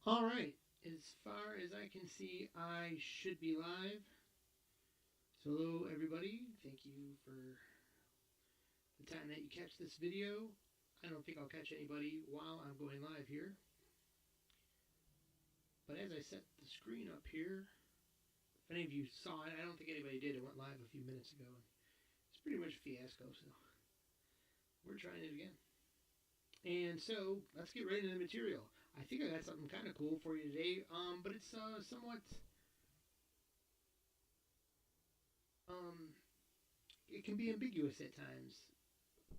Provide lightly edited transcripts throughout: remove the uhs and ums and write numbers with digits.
All right, as far as I can see, I should be live. So, hello, everybody. Thank you for the time that you catch this video. I don't think I'll catch anybody while I'm going live here. But as I set the screen up here, if any of you saw it, I don't think anybody did. It went live a few minutes ago. It's pretty much a fiasco, so we're trying it again. And so, let's get right into the material. I think I got something kind of cool for you today, but it's somewhat, it can be ambiguous at times.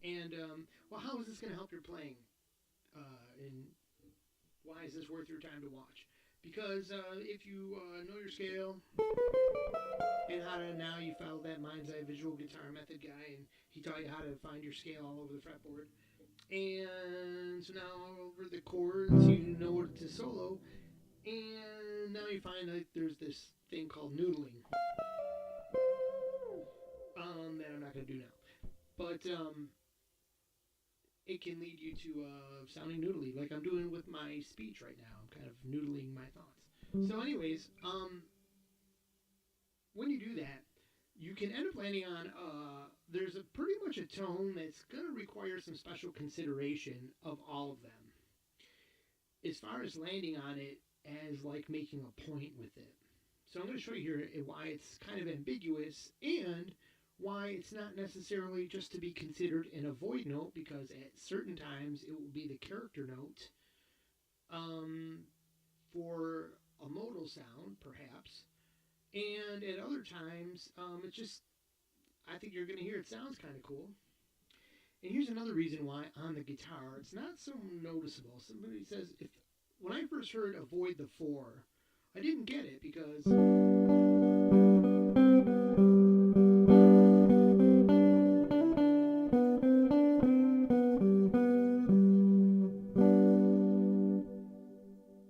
And, well, how is this going to help your playing? And why is this worth your time to watch? Because if you know your scale, and how to, now you follow that mind's eye visual guitar method guy, and he taught you how to find your scale all over the fretboard. And so now all over the chords, you know what to solo. And now you find that there's this thing called noodling. That I'm not going to do now. But it can lead you to sounding noodly, like I'm doing with my speech right now. I'm kind of noodling my thoughts. So anyways, when you do that, you can end up landing on, there's a pretty much a tone that's going to require some special consideration of all of them. As far as landing on it as like making a point with it. So I'm going to show you here why it's kind of ambiguous and why it's not necessarily just to be considered an avoid note, because at certain times it will be the character note for a modal sound, perhaps. And at other times, it's just, I think you're going to hear it sounds kind of cool. And here's another reason why on the guitar it's not so noticeable. Somebody says, when I first heard avoid the 4, I didn't get it because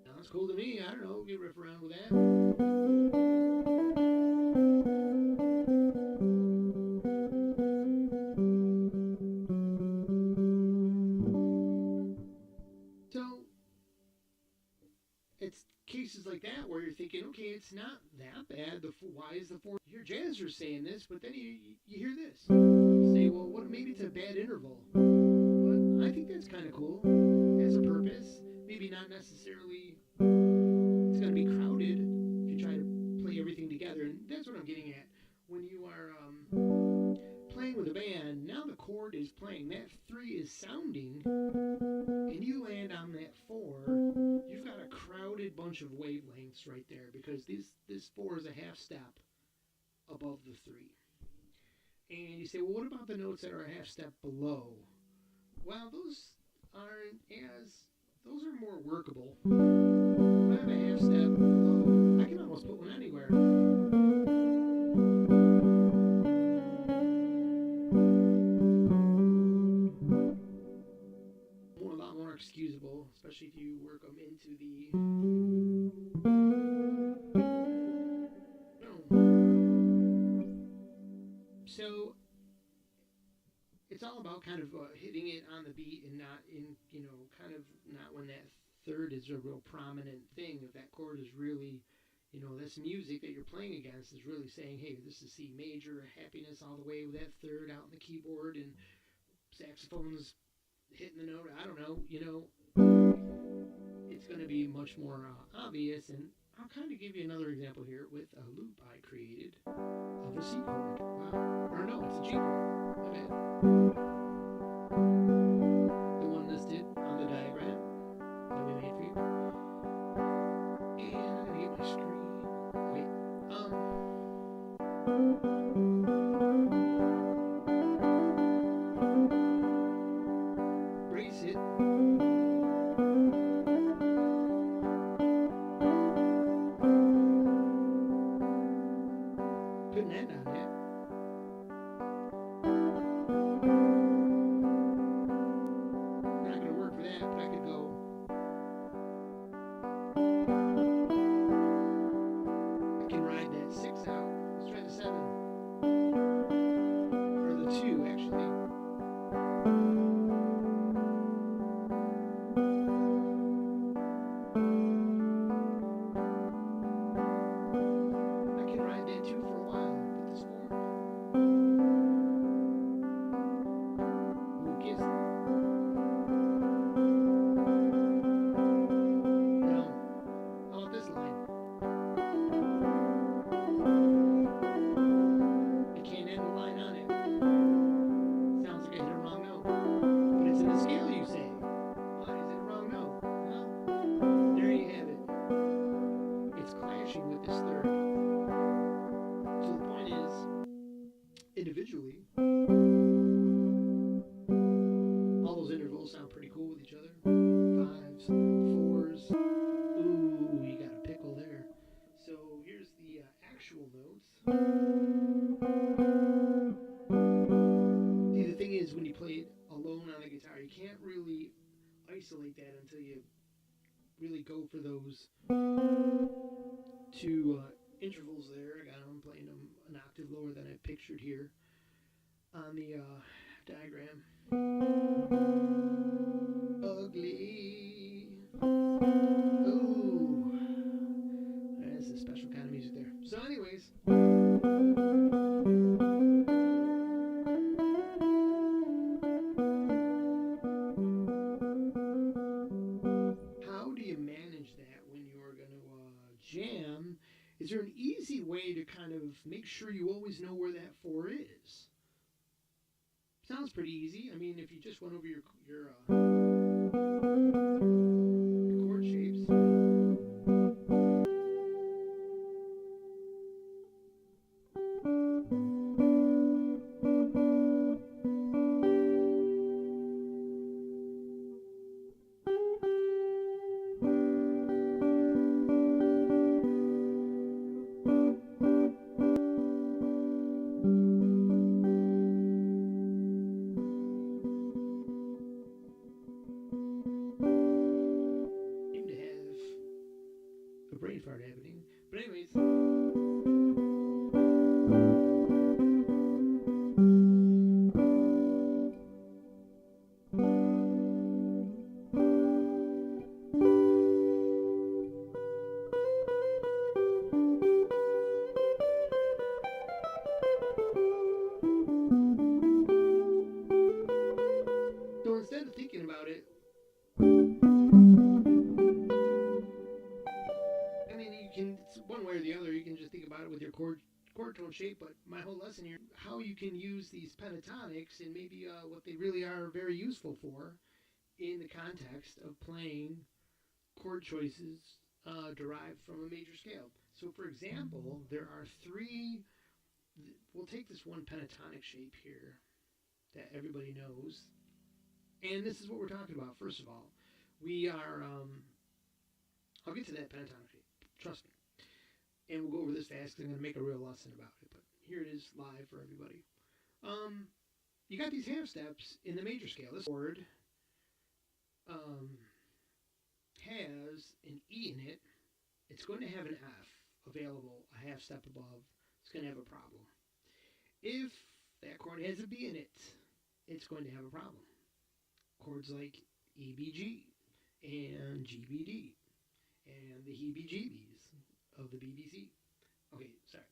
sounds cool to me. I don't know, get riff around with that. It's cases like that where you're thinking, okay, it's not that bad. Why is the 4? You hear jazzers saying this, but then you hear this. You say, well, what? Maybe it's a bad interval. But I think that's kind of cool. It has a purpose. Maybe not necessarily. It's going to be crowded if you try to play everything together, and that's what I'm getting at. When you are playing with a band, now the chord is playing. That 3 is sounding, and you land on that 4. You've got a crowded bunch of wavelengths right there because this 4 is a half step above the 3. And you say, well, what about the notes that are a half step below? Well, those are more workable. If I have a half step below, I can almost put one anywhere. A lot more excusable, especially if you work them into the. So it's all about kind of hitting it on the beat and not in, kind of not when that 3rd is a real prominent thing. If that chord is really, this music that you're playing against is really saying, hey, this is C major, happiness all the way with that 3rd out in the keyboard, and saxophones hitting the note, I don't know, it's going to be much more obvious. And I'll kind of give you another example here with a loop I created of a C chord. Wow. Or no, it's a G chord. My bad. The one listed on the diagram that we made for you. And I'm going to get my screen. Wait. Brace it. Couldn't end on that. fours. Ooh, you got a pickle there. So here's the actual notes. See, the thing is, when you play it alone on the guitar, you can't really isolate that until you really go for those two intervals there. I got them playing them an octave lower than I pictured here on the diagram. Ugly. Ooh. That's a special kind of music there. So, anyways. How do you manage that when you're going to jam? Is there an easy way to kind of make sure you always know where that 4 is? Sounds pretty easy. I mean, if you just went over your chord shapes. Seem to have a brain fart happening. But anyways. So instead of thinking about it, I mean, you can, it's one way or the other, you can just think about it with your chord tone shape, but my whole lesson here, how you can use these pentatonics and maybe what they really are very useful for in the context of playing chord choices derived from a major scale. So for example, there are 3, we'll take this one pentatonic shape here that everybody knows, and this is what we're talking about. First of all, we are, I'll get to that pentatonic shape, trust me. And we'll go over this fast because I'm going to make a real lesson about it. But here it is live for everybody. You got these half steps in the major scale. This chord has an E in it. It's going to have an F available a half step above. It's going to have a problem. If that chord has a B in it, it's going to have a problem. Chords like EBG and GBD and the heebie-jeebies of the BBC. Okay, sorry.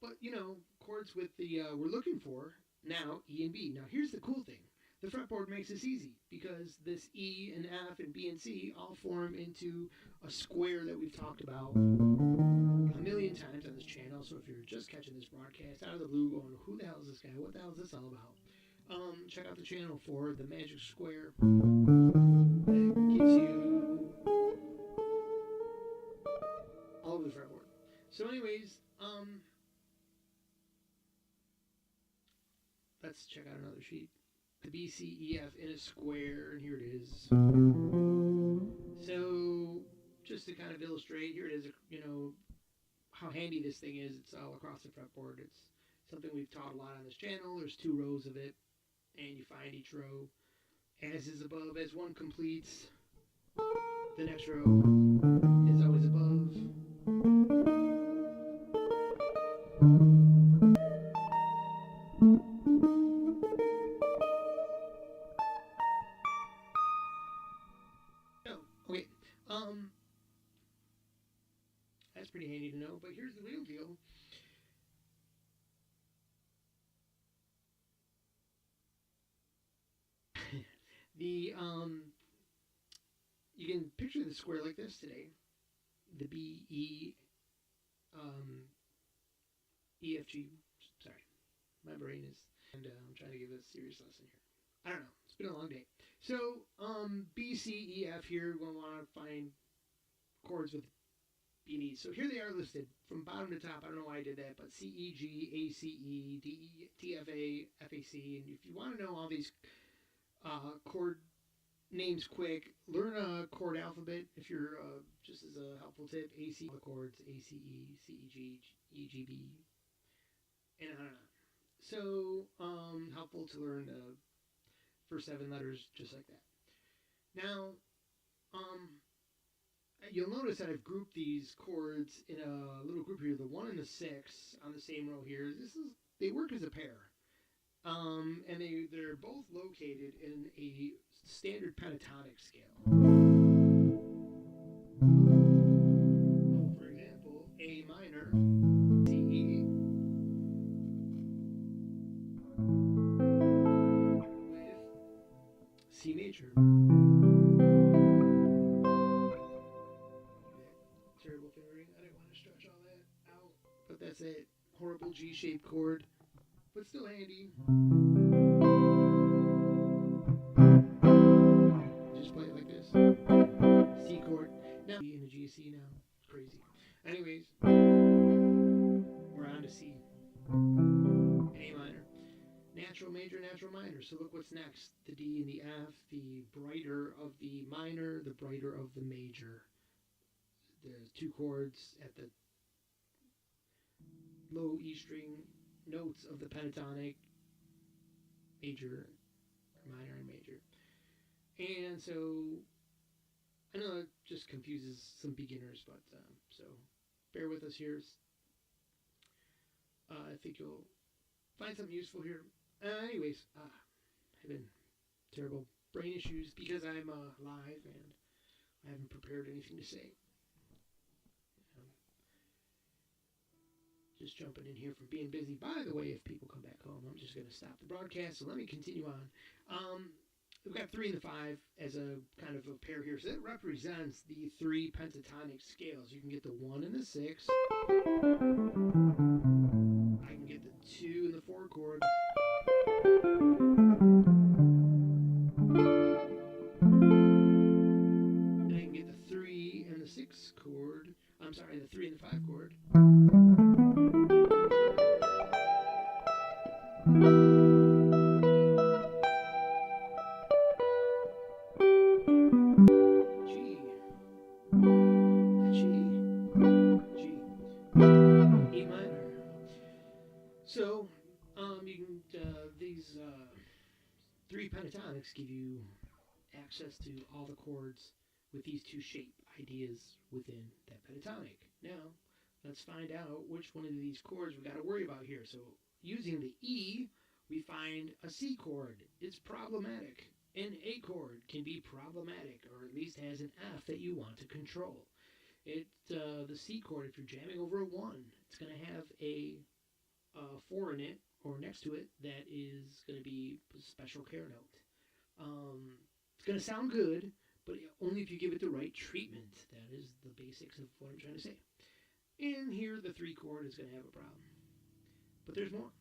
But you know, chords with the we're looking for now E and B. Now here's the cool thing. The fretboard makes this easy because this E and F and B and C all form into a square that we've talked about a million times on this channel. So if you're just catching this broadcast out of the blue going, who the hell is this guy? What the hell is this all about? Check out the channel for the magic square that gives you all over the fretboard. So anyways, let's check out another sheet. The B, C, E, F in a square, and here it is. So just to kind of illustrate, here it is, you know, how handy this thing is. It's all across the fretboard. It's something we've taught a lot on this channel. There's 2 rows of it, and you find each row as is above. As one completes, the next row is always above. Oh, okay. That's pretty handy to know, but here's the real deal. You can picture the square like this today. The B, E, E, F, G. Sorry, my brain is, and I'm trying to give a serious lesson here. I don't know. It's been a long day. So, B, C, E, F here. We're going to want to find chords with B and E. So here they are listed from bottom to top. I don't know why I did that, but C, E, G, A, C, E, D, E, T, F, A, F, A, C. And if you want to know all these chord names quick. Learn a chord alphabet if you're just as a helpful tip. AC the chords A C E C E G E G B and on and on. So helpful to learn the first 7 letters just like that. Now um, you'll notice that I've grouped these chords in a little group here. The 1 and the 6 on the same row here. They work as a pair. And they're both located in a standard pentatonic scale. So, for example, A minor, C E, with C major. Terrible fingering. I didn't want to stretch all that out, but that's it. Horrible G-shaped chord, but still handy. Just play it like this. C chord. Now E and a G C now. Crazy. Anyways, we're on to C. A minor. Natural major, natural minor. So look what's next. The D and the F, the brighter of the minor, the brighter of the major. The 2 chords at the low E string notes of the pentatonic, major, minor, and major. And so I know it just confuses some beginners, but so bear with us here. I think you'll find something useful here. Anyways, having terrible brain issues because I'm live and I haven't prepared anything to say. Just jumping in here from being busy. By the way, if people come back home, I'm just going to stop the broadcast. So let me continue on. We've got 3 and the 5 as a kind of a pair here. So that represents the 3 pentatonic scales. You can get the 1 and the 6. I can get the 2 and the 4 chord. And I can get the 3 and the 6 chord. I'm sorry, the 3 and the 5 chord. So, these 3 pentatonics give you access to all the chords with these 2 shape ideas within that pentatonic. Now, let's find out which one of these chords we got to worry about here. So, using the E, we find a C chord. It's problematic. An A chord can be problematic, or at least has an F that you want to control. The C chord, if you're jamming over a 1, it's going to have a 4 in it, or next to it, that is going to be a special care note. It's going to sound good, but only if you give it the right treatment. That is the basics of what I'm trying to say. And here, the 3 chord is going to have a problem. But there's more.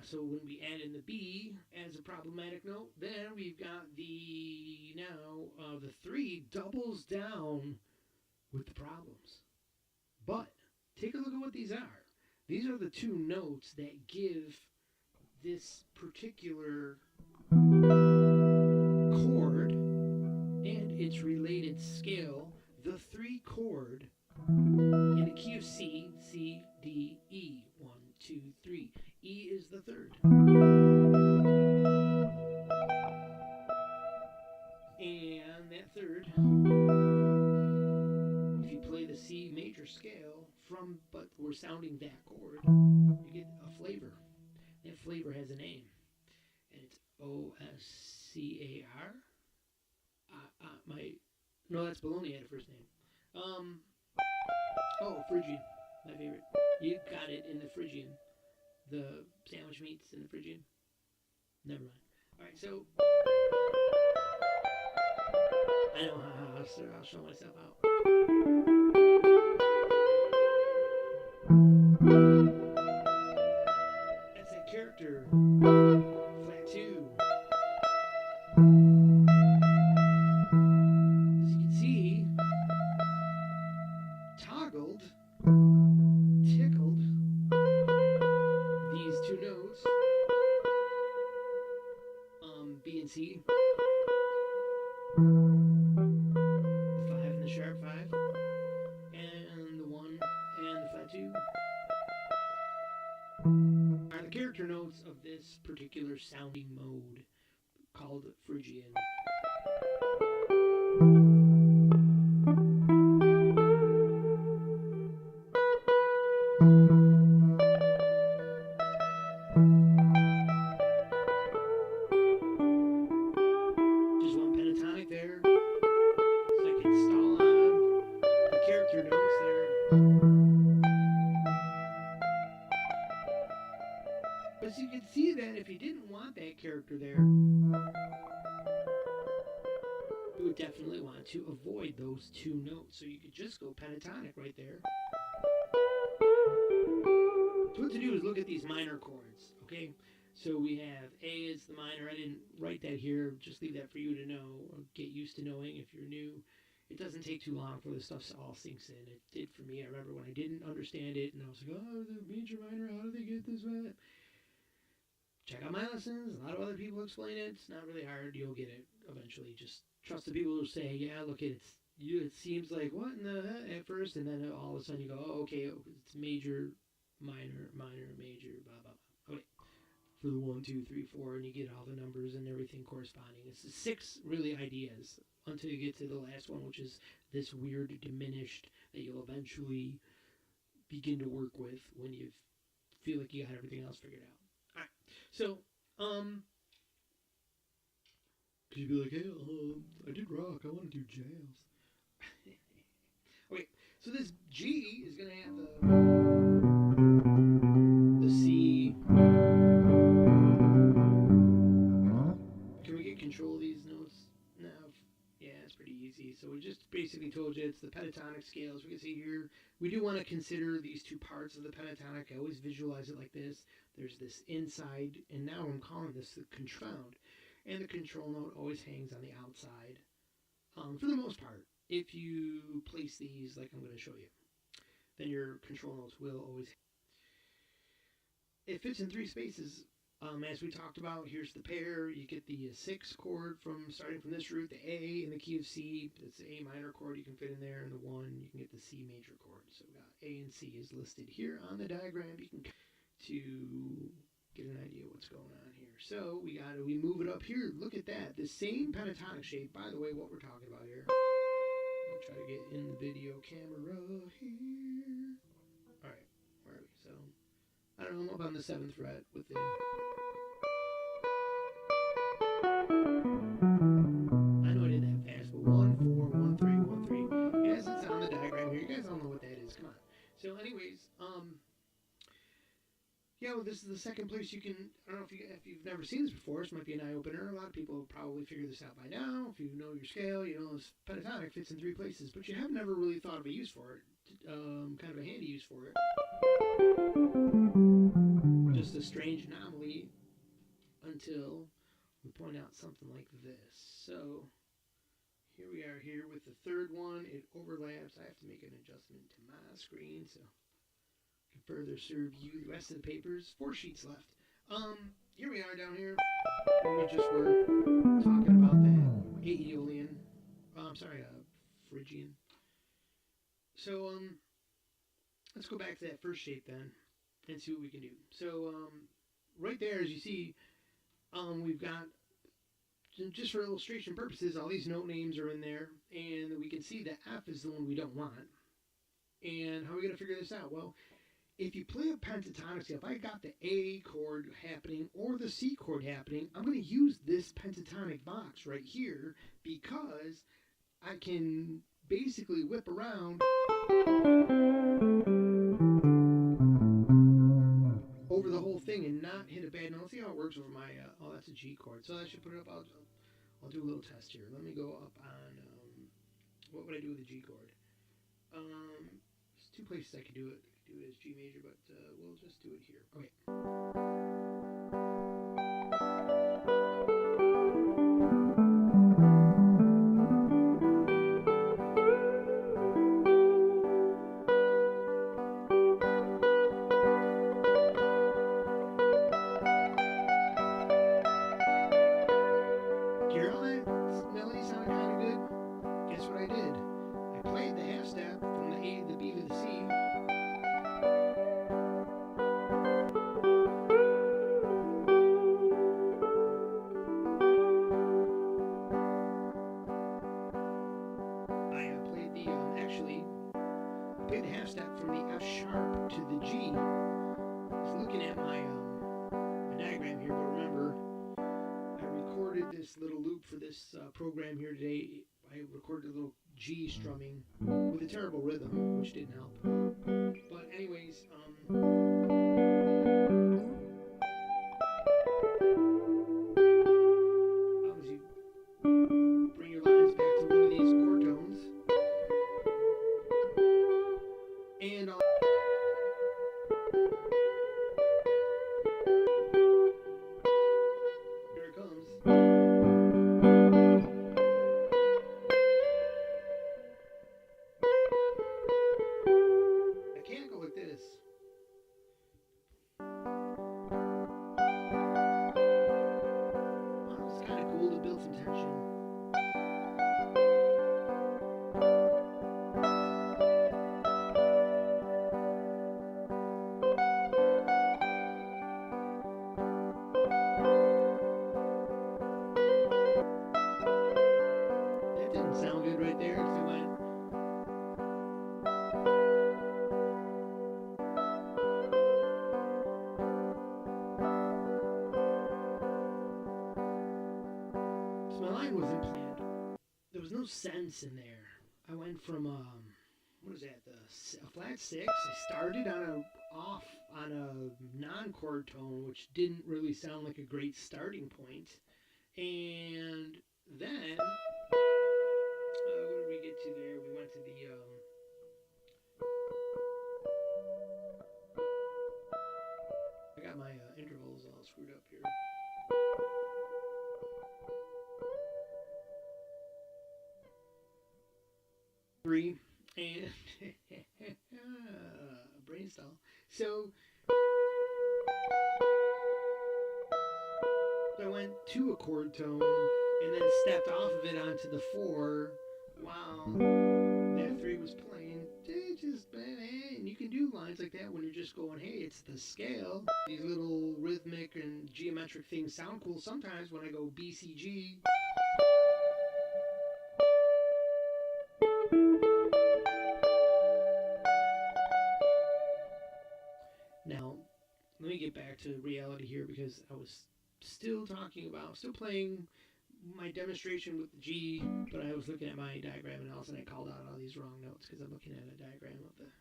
So when we add in the B as a problematic note, then we've got the 3 doubles down with the problems. But take a look at what these are. These are the 2 notes that give this particular chord and its related scale the 3 chord in the key of C, C, D, E. 1, 2, 3. E is the 3rd. And that 3rd, if you play the C major scale but we're sounding that chord, you get a flavor. That flavor has a name, and it's Oscar. No, that's Bologna had a first name. Phrygian, my favorite. You got it in the Phrygian. The sandwich meats in the Phrygian. Never mind. All right, so I know I'll show myself out. That's that character. Flat 2. As you can see, toggled, tickled these 2 notes, B and C. the 5 and the sharp 5, and the 1 and the flat 2 are the character notes of this particular sounding mode called Phrygian. Just one pentatonic there, so I can stall on the character notes there. But you can see that if you didn't want that character there, you would definitely want to avoid those 2 notes. So you could just go pentatonic right there. So what to do is look at these minor chords, okay? So we have A is the minor. I didn't write that here. Just leave that for you to know or get used to knowing if you're new. It doesn't take too long for the stuff all sinks in. It did for me. I remember when I didn't understand it and I was like, oh, the major minor, how do they get this right? Check out my lessons. A lot of other people explain it. It's not really hard. You'll get it eventually. Just trust the people who say, yeah, look, it seems like what in the heck at first, and then all of a sudden you go, oh, okay, it's major, minor, minor, major, blah, blah, blah. Okay. For the 1, 2, 3, 4, and you get all the numbers and everything corresponding. It's the 6 really ideas until you get to the last one, which is this weird diminished that you'll eventually begin to work with when you feel like you got everything else figured out. All right. So, could you be like, hey, I did rock. I want to do jazz. Okay. So this G is gonna have the C. Can we get control of these notes now? Yeah, it's pretty easy. So we just basically told you it's the pentatonic scales. We can see here, we do want to consider these 2 parts of the pentatonic. I always visualize it like this. There's this inside, and now I'm calling this the confound. And the control note always hangs on the outside. For the most part, if you place these like I'm going to show you, then your control notes will always. It fits in 3 spaces. As we talked about, here's the pair. You get the 6 chord from starting from this root, the A in the key of C. It's the A minor chord you can fit in there, and the 1 you can get the C major chord. So we got A and C is listed here on the diagram. You can to get an idea what's going on here. So we move it up here. Look at that, the same pentatonic shape. By the way, what we're talking about here. I'll try to get in the video camera here. All right, where are we? So I don't know. I'm up on the 7th fret with the. I know I did that fast, but 1, 4, 1, 3, 1, 3. Yes, it's on the diagram here. You guys all know what that is. Come on. So, anyways, yeah, well, this is the second place you can. I don't know if you've never seen this before. This might be an eye opener. A lot of people will probably figure this out by now. If you know your scale, you know this pentatonic fits in 3 places, but you have never really thought of a use for it. Kind of a handy use for it. Just a strange anomaly until we point out something like this. So here we are here with the 3rd one. It overlaps. I have to make an adjustment to my screen so I can further serve you the rest of the papers. 4 sheets left. Here we are down here. We just were talking about that Aeolian. Phrygian. So let's go back to that first shape then and see what we can do. So right there, as you see, we've got, just for illustration purposes, all these note names are in there, and we can see that F is the one we don't want. And how are we going to figure this out? Well, if you play a pentatonic scale, if I got the A chord happening or the C chord happening, I'm going to use this pentatonic box right here because I can basically whip around over the whole thing and not hit a bad note. Let's see how it works over my, oh, that's a G chord. So that should put it up. I'll do a little test here. Let me go up on, what would I do with the G chord? There's 2 places I could do it. I could do it as G major, but we'll just do it here. Okay. Hear all that melody sounding kind of actually, I played the half step from the F sharp to the G. I was looking at my diagram here, but remember, I recorded this little loop for this program here today. I recorded a little G strumming with a terrible rhythm, which didn't help. But anyways, you bring your lines back to one of these chord tones, and here it comes. I can't go like this. Well, it's kind of cool to build some tension. That didn't sound good right there. So I went. So my line wasn't planned. There was no sense in there. I went from what is that? A flat six. I started on a non-chord tone, which didn't really sound like a great starting point. And then what did we get to there? We went to the I got my intervals all screwed up here. Three and brain stall. So I went to a chord tone and then stepped off of it onto the four while that three was playing. And you can do lines like that when you're just going, hey, it's the scale. These little rhythmic and geometric things sound cool sometimes when I go B, C, G. Now, let me get back to reality here because I was still playing my demonstration with the G, but I was looking at my diagram and all of a sudden I called out all these wrong notes because I'm looking at a diagram of the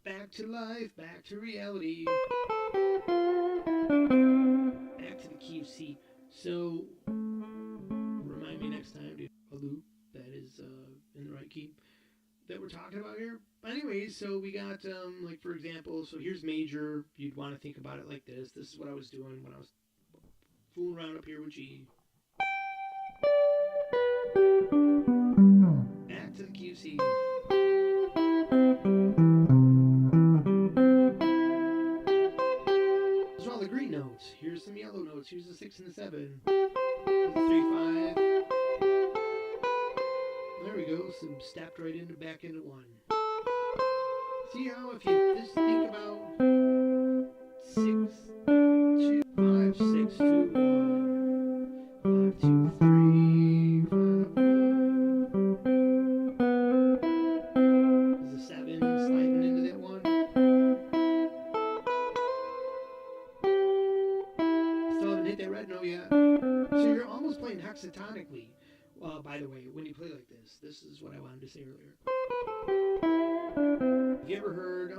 back to life, back to reality, back to the key of C. So, remind me next time to a loop that is in the right key that we're talking about here. But anyways, so we got like for example, so here's major. You'd want to think about it like this. This is what I was doing when I was fooling around up here with G. Back to the key of C. Those are all the green notes. Here's some yellow notes. Here's the 6 and the 7. Here's the 3, 5. There we go. Some stepped right into back into 1. See how if you just think about 6, 2, 5, 6, 2, 1, 5, 2, 3, 5, 1. There's a 7 sliding into that 1. Still haven't hit that red note yet. So you're almost playing hexatonically. By the way, when you play like this is what I wanted to say earlier. Have you ever heard,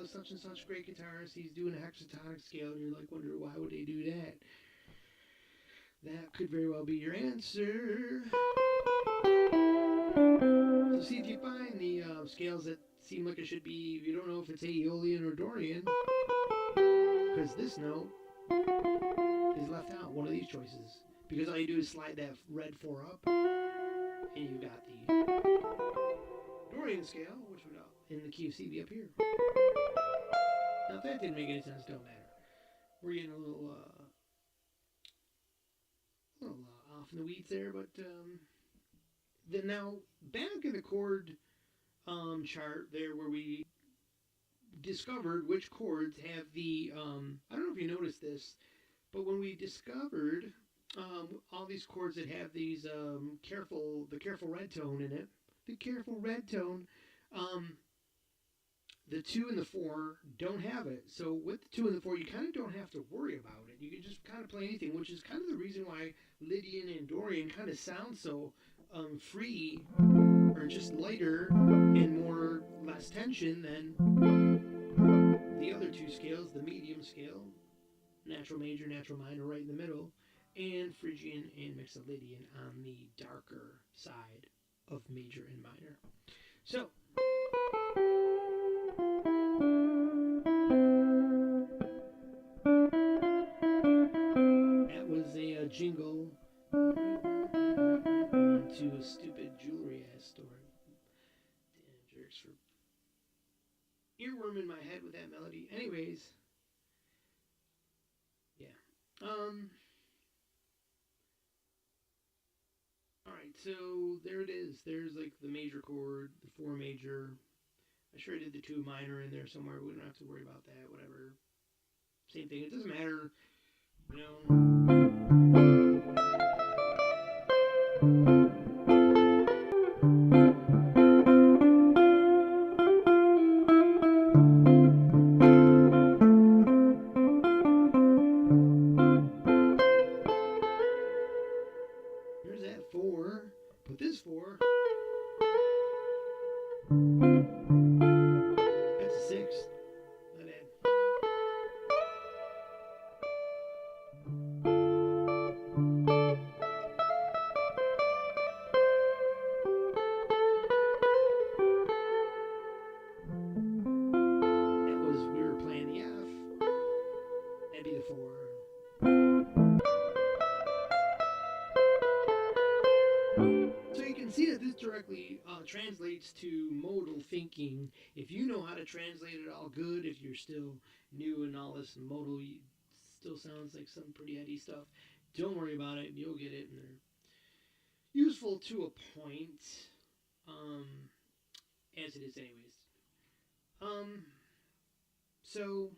such and such great guitarist, he's doing a hexatonic scale, and you're like, wonder why would they do that? That could very well be your answer. So see if you find the scales that seem like it should be, you don't know if it's Aeolian or Dorian, because this note is left out, one of these choices. Because all you do is slide that red 4 up, and you got the Dorian scale, which would in the key of C be up here. Now if that didn't make any sense, don't matter. We're getting a little off in the weeds there, but then now back in the chord chart there where we discovered which chords have the I don't know if you noticed this, but when we discovered all these chords that have these careful red tone in it, the careful red tone, Um, the 2 and the 4 don't have it. So with the 2 and the 4, you kind of don't have to worry about it. You can just kind of play anything, which is kind of the reason why Lydian and Dorian kind of sound so free or just lighter and more less tension than the other two scales, the medium scale, natural major, natural minor right in the middle, and Phrygian and Mixolydian on the darker side of major and minor. So, that was a jingle to a stupid jewelry ass store. Damn jerks for earworm in my head with that melody. Anyways, yeah. All right, so there it is. There's like the major chord, the 4 major. I sure I did the 2 minor in there somewhere. We don't have to worry about that. Whatever. Same thing. It doesn't matter. You know. There's that 4. But this 4. That's a 6. Not bad. That was, we were playing the F. That'd be the 4. So you can see that this directly translates to modal thinking. If you know how to translate it all good, if you're still new and all this modal still sounds like some pretty heady stuff, don't worry about it. You'll get it, and they're useful to a point, um, as it is anyways. Um, so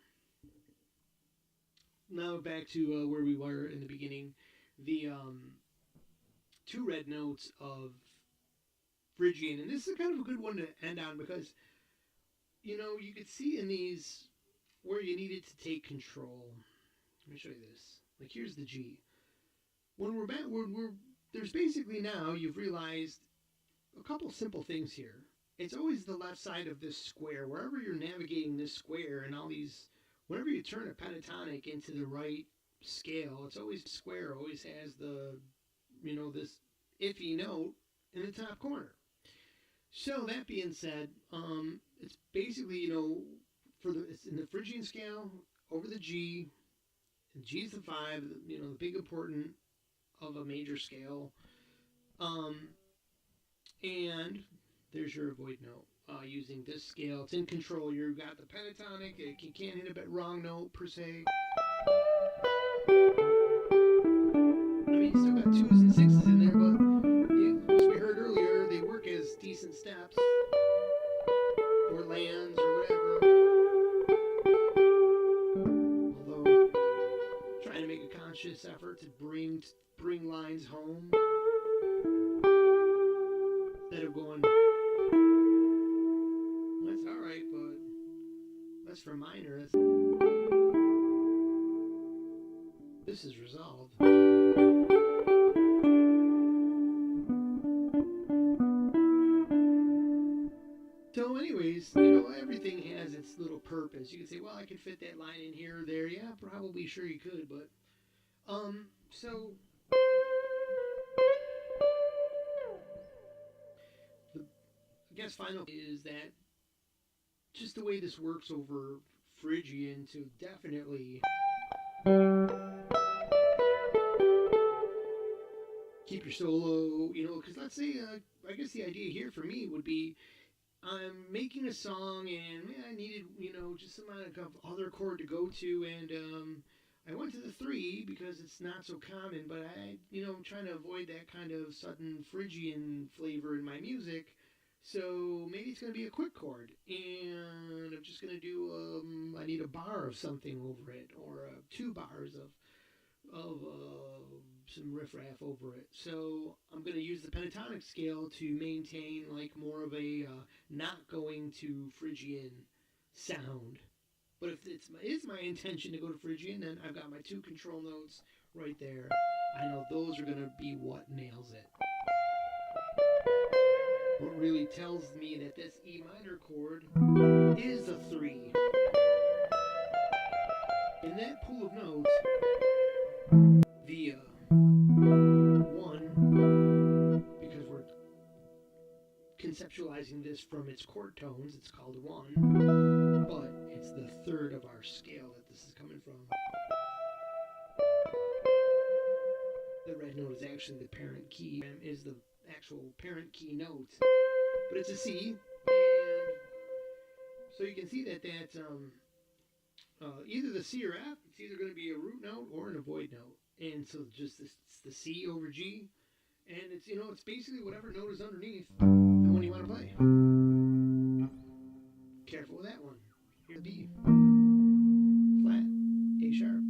now back to where we were in the beginning. The 2 red notes of Phrygian, and this is kind of a good one to end on because you could see in these where you needed to take control. Let me show you this. Like here's the G. When we're back, there's basically now you've realized a couple simple things here. It's always the left side of this square. Wherever you're navigating this square and all these, whenever you turn a pentatonic into the right scale, it's always square. Always has the, this iffy note in the top corner. So that being said, it's basically it's in the Phrygian scale over the G. And G is the 5. The big important of a major scale. And there's your avoid note. Using this scale, it's in control. You've got the pentatonic. You can't hit a bit wrong note per se. I mean, you still got 2s and 6s in there, but as we heard earlier, they work as decent steps or lands or whatever. Although, trying to make a conscious effort to bring lines home instead of going, that's all right, but that's for minor. This is resolved. So anyways, everything has its little purpose. You can say, well, I could fit that line in here or there. Yeah, probably, sure you could, but so I guess final is that just the way this works over Phrygian to definitely keep your solo, because let's say, I guess the idea here for me would be I'm making a song and I needed, just some amount of other chord to go to, and I went to the 3 because it's not so common, but I'm trying to avoid that kind of sudden Phrygian flavor in my music. So maybe it's going to be a quick chord, and I'm just going to do, I need a bar of something over it, or 2 bars of some riffraff over it. So I'm going to use the pentatonic scale to maintain like more of a not going to Phrygian sound. But if it is my intention to go to Phrygian, then I've got my two control notes right there. I know those are going to be what nails it. What really tells me that this E minor chord is a 3. In that pool of notes, the 1, because we're conceptualizing this from its chord tones, it's called 1, but it's the third of our scale that this is coming from. The red note is actually the parent key, and is the actual parent key note, but it's a C, and so you can see that either the C or F, it's either going to be a root note or an avoid note, and so just it's the C over G, and it's it's basically whatever note is underneath the one you want to play. Careful with that one. Here's B, flat, A sharp.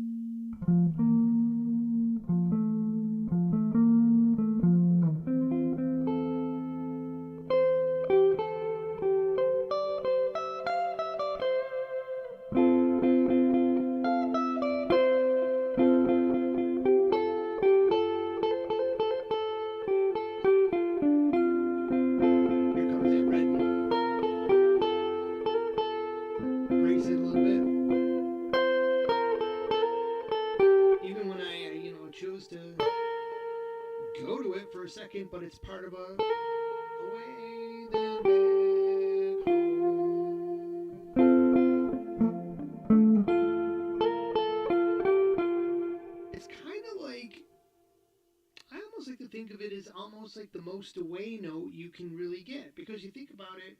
For a second, but it's part of a away then back home. It's kind of like, I almost like to think of it as almost like the most away note you can really get, because you think about it,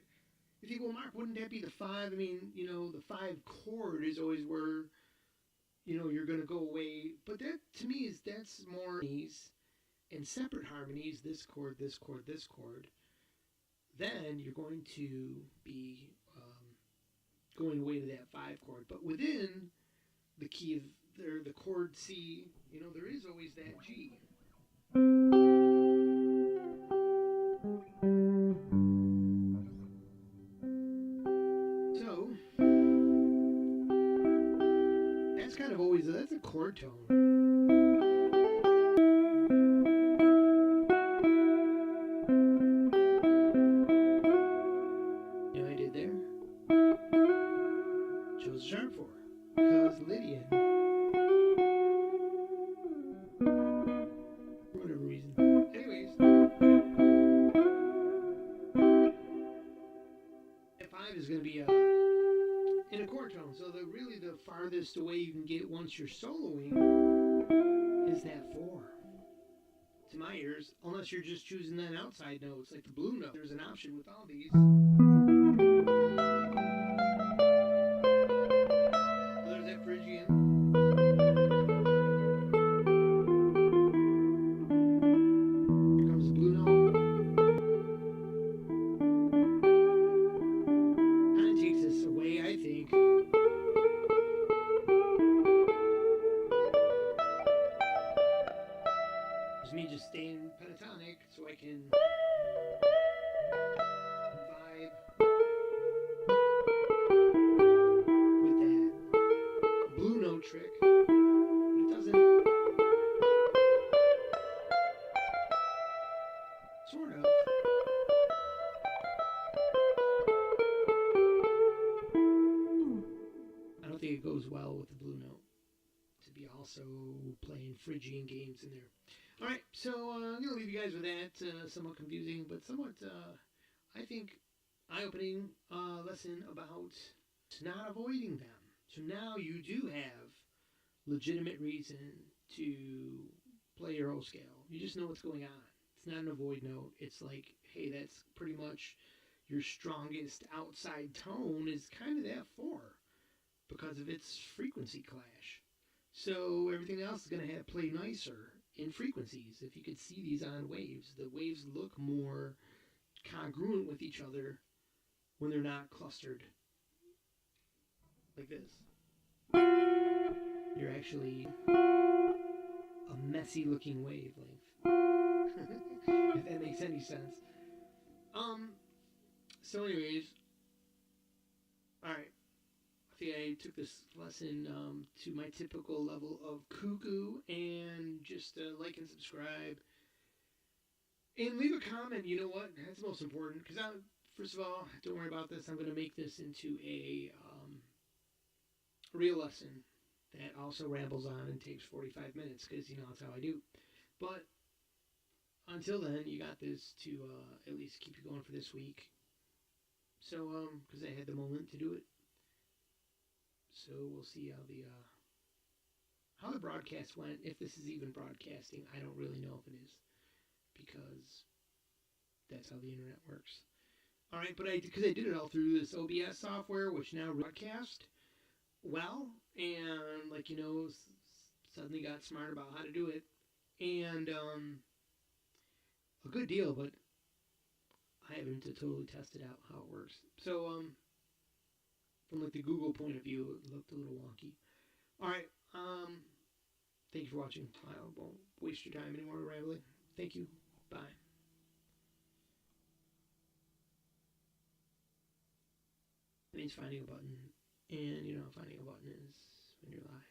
you think, well, Mark, wouldn't that be the 5? I mean, the 5 chord is always where you're going to go away, but that to me that's more in separate harmonies, this chord, this chord, this chord, then you're going to be going away to that 5 chord. But within the key of the chord C, there is always that G. So that's kind of always that's a chord tone. Sharp 4, because Lydian, for whatever reason. Anyways, that 5 is going to be in a chord tone, so really the farthest away you can get once you're soloing is that 4. To my ears, unless you're just choosing that outside notes, like the blue note. There's an option with all these. Phrygian. Here comes the blue note. Kind of takes us away, I think. It's me just staying pentatonic so I can vibe with that blue note trick, but it doesn't, sort of. I don't think it goes well with the blue note to be also playing Phrygian games in there. Alright, so I'm going to leave you guys with that, somewhat confusing, but somewhat, I think, eye-opening lesson about not avoiding them. So now you do have legitimate reason to play your O scale. You just know what's going on. It's not an avoid note. It's like, hey, that's pretty much your strongest outside tone is kind of that 4 because of its frequency clash. So everything else is going to have play nicer in frequencies. If you could see these on waves, the waves look more congruent with each other when they're not clustered like this. You're actually a messy looking wavelength. If that makes any sense. Um. So, anyways, all right. I think I took this lesson to my typical level of cuckoo, and just like and subscribe and leave a comment. You know what? That's most important because first of all, don't worry about this. I'm going to make this into a real lesson that also rambles on and takes 45 minutes because that's how I do. But until then, you got this to at least keep you going for this week. So, because I had the moment to do it. So we'll see how the broadcast went. If this is even broadcasting, I don't really know if it is, because that's how the internet works. All right, but because I did it all through this OBS software, which now broadcast well, and suddenly got smart about how to do it, and a good deal, but I haven't totally tested out how it works. So from the Google point of view, it looked a little wonky. All right, thank you for watching. I won't waste your time anymore rambling. Thank you. Bye. It means finding a button, and finding a button is when you're live.